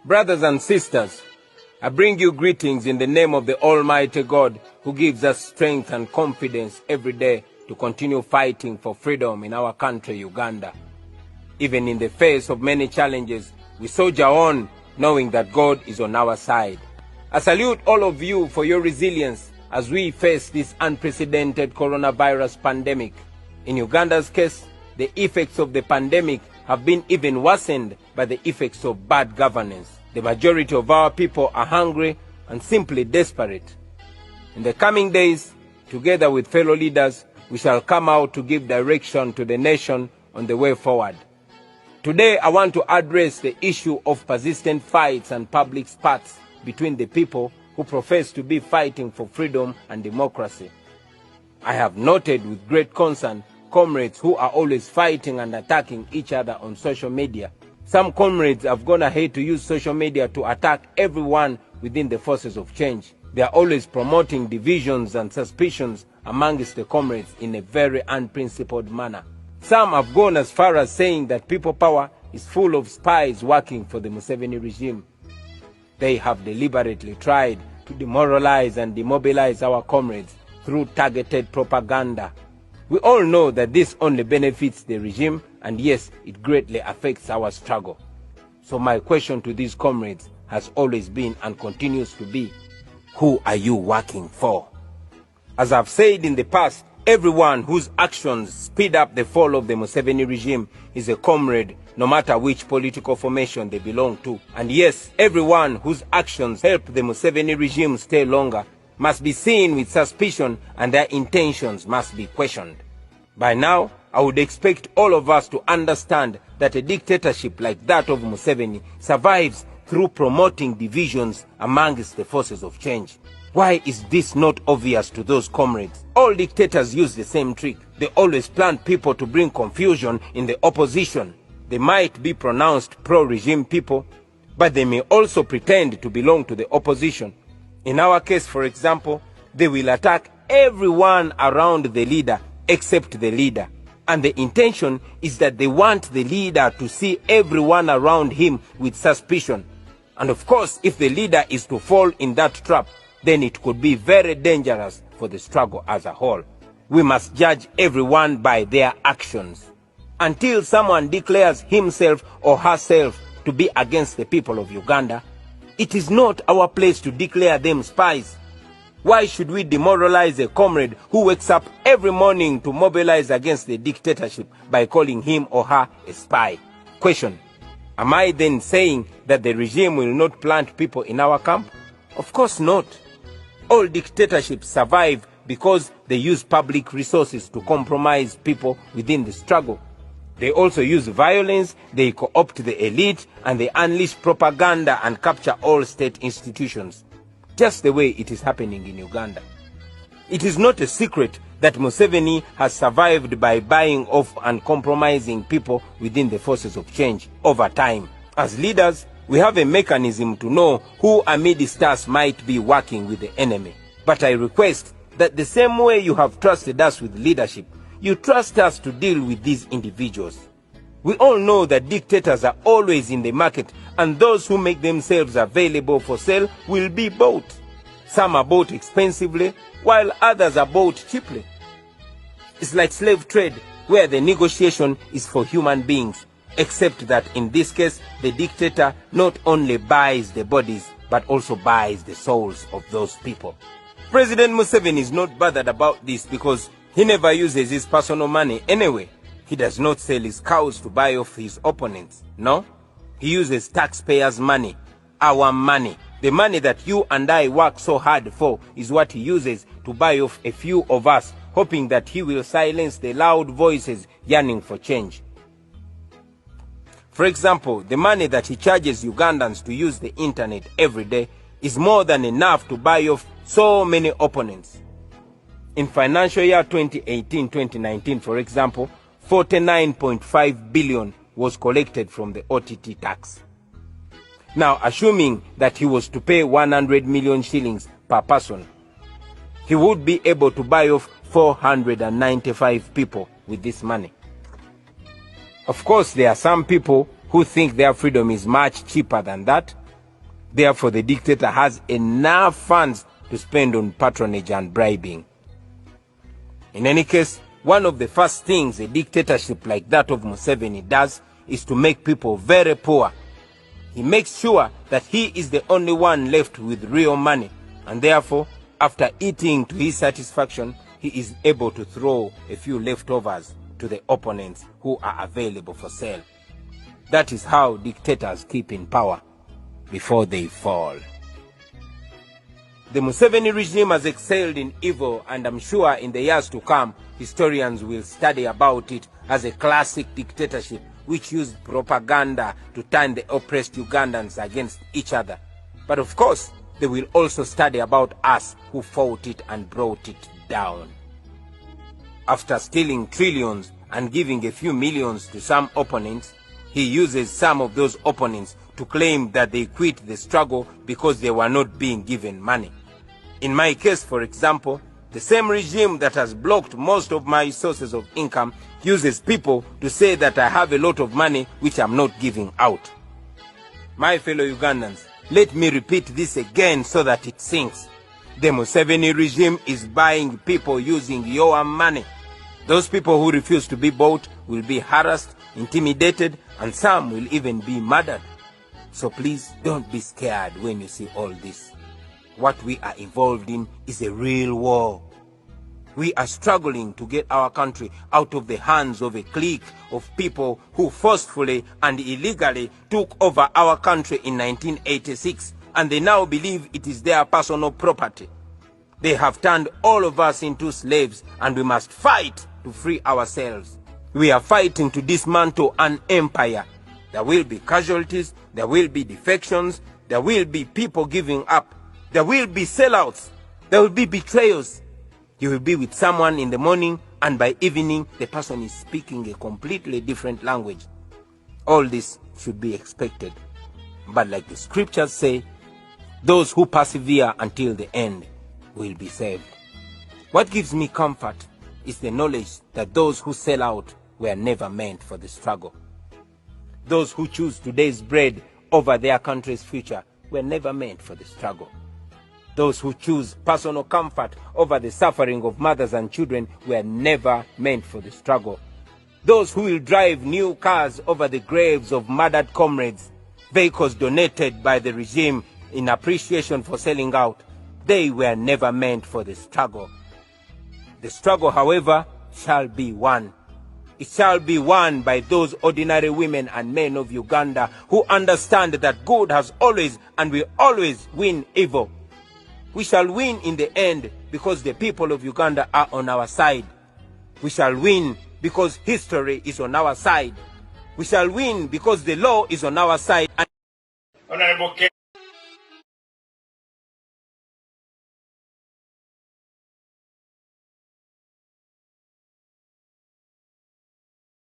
Brothers and sisters, I bring you greetings in the name of the Almighty God who gives us strength and confidence every day to continue fighting for freedom in our country, Uganda. Even in the face of many challenges, we soldier on knowing that God is on our side. I salute all of you for your resilience as we face this unprecedented coronavirus pandemic. In Uganda's case, the effects of the pandemic have been even worsened by the effects of bad governance. The majority of our people are hungry and simply desperate. In the coming days, together with fellow leaders, we shall come out to give direction to the nation on the way forward. Today, I want to address the issue of persistent fights and public spats between the people who profess to be fighting for freedom and democracy. I have noted with great concern comrades who are always fighting and attacking each other on social media. Some comrades have gone ahead to use social media to attack everyone within the forces of change. They are always promoting divisions and suspicions amongst the comrades in a very unprincipled manner. Some have gone as far as saying that people power is full of spies working for the Museveni regime. They have deliberately tried to demoralize and demobilize our comrades through targeted propaganda. We all know that this only benefits the regime, and yes, it greatly affects our struggle. So my question to these comrades has always been and continues to be, who are you working for? As I've said in the past, everyone whose actions speed up the fall of the Museveni regime is a comrade, no matter which political formation they belong to. And yes, everyone whose actions help the Museveni regime stay longer must be seen with suspicion, and their intentions must be questioned. By now, I would expect all of us to understand that a dictatorship like that of Museveni survives through promoting divisions amongst the forces of change. Why is this not obvious to those comrades? All dictators use the same trick. They always plan people to bring confusion in the opposition. They might be pronounced pro-regime people, but they may also pretend to belong to the opposition. In our case, for example, they will attack everyone around the leader except the leader. And the intention is that they want the leader to see everyone around him with suspicion. And of course, if the leader is to fall in that trap, then it could be very dangerous for the struggle as a whole. We must judge everyone by their actions. Until someone declares himself or herself to be against the people of Uganda, it is not our place to declare them spies. Why should we demoralize a comrade who wakes up every morning to mobilize against the dictatorship by calling him or her a spy? Question: am I then saying that the regime will not plant people in our camp? Of course not. All dictatorships survive because they use public resources to compromise people within the struggle. They also use violence, they co-opt the elite, and they unleash propaganda and capture all state institutions, just the way it is happening in Uganda. It is not a secret that Museveni has survived by buying off and compromising people within the forces of change over time. As leaders, we have a mechanism to know who amidst us might be working with the enemy. But I request that the same way you have trusted us with leadership, you trust us to deal with these individuals. We all know that dictators are always in the market, and those who make themselves available for sale will be bought. Some are bought expensively, while others are bought cheaply. It's like slave trade, where the negotiation is for human beings, except that in this case, the dictator not only buys the bodies, but also buys the souls of those people. President Museveni is not bothered about this because he never uses his personal money anyway. He does not sell his cows to buy off his opponents. No, he uses taxpayers' money, our money. The money that you and I work so hard for is what he uses to buy off a few of us, hoping that he will silence the loud voices yearning for change. For example, the money that he charges Ugandans to use the internet every day is more than enough to buy off so many opponents. In financial year 2018-2019, for example, 49.5 billion was collected from the OTT tax. Now, assuming that he was to pay 100 million shillings per person, he would be able to buy off 495 people with this money. Of course, there are some people who think their freedom is much cheaper than that, Therefore, the dictator has enough funds to spend on patronage and bribing. In any case, one of the first things a dictatorship like that of Museveni does is to make people very poor. He makes sure that he is the only one left with real money, and therefore, after eating to his satisfaction, he is able to throw a few leftovers to the opponents who are available for sale. That is how dictators keep in power before they fall. The Museveni regime has excelled in evil, and I'm sure in the years to come, historians will study about it as a classic dictatorship which used propaganda to turn the oppressed Ugandans against each other. But of course, they will also study about us who fought it and brought it down. After stealing trillions and giving a few millions to some opponents, he uses some of those opponents to claim that they quit the struggle because they were not being given money. In my case, for example, the same regime that has blocked most of my sources of income uses people to say that I have a lot of money which I'm not giving out. My fellow Ugandans, let me repeat this again so that it sinks. The Museveni regime is buying people using your money. Those people who refuse to be bought will be harassed, intimidated, and some will even be murdered. So please don't be scared when you see all this. What we are involved in is a real war. We are struggling to get our country out of the hands of a clique of people who forcefully and illegally took over our country in 1986, and they now believe it is their personal property. They have turned all of us into slaves, and we must fight to free ourselves. We are fighting to dismantle an empire. There will be casualties, there will be defections, there will be people giving up, there will be sellouts, there will be betrayals. You will be with someone in the morning, and by evening the person is speaking a completely different language. All this should be expected. But like the scriptures say, those who persevere until the end will be saved. What gives me comfort is the knowledge that those who sell out were never meant for the struggle. Those who choose today's bread over their country's future were never meant for the struggle. Those who choose personal comfort over the suffering of mothers and children were never meant for the struggle. Those who will drive new cars over the graves of murdered comrades, vehicles donated by the regime in appreciation for selling out, they were never meant for the struggle. The struggle, however, shall be won. It shall be won by those ordinary women and men of Uganda who understand that good has always and will always win evil. We shall win in the end because the people of Uganda are on our side. We shall win because history is on our side. We shall win because the law is on our side. Honorable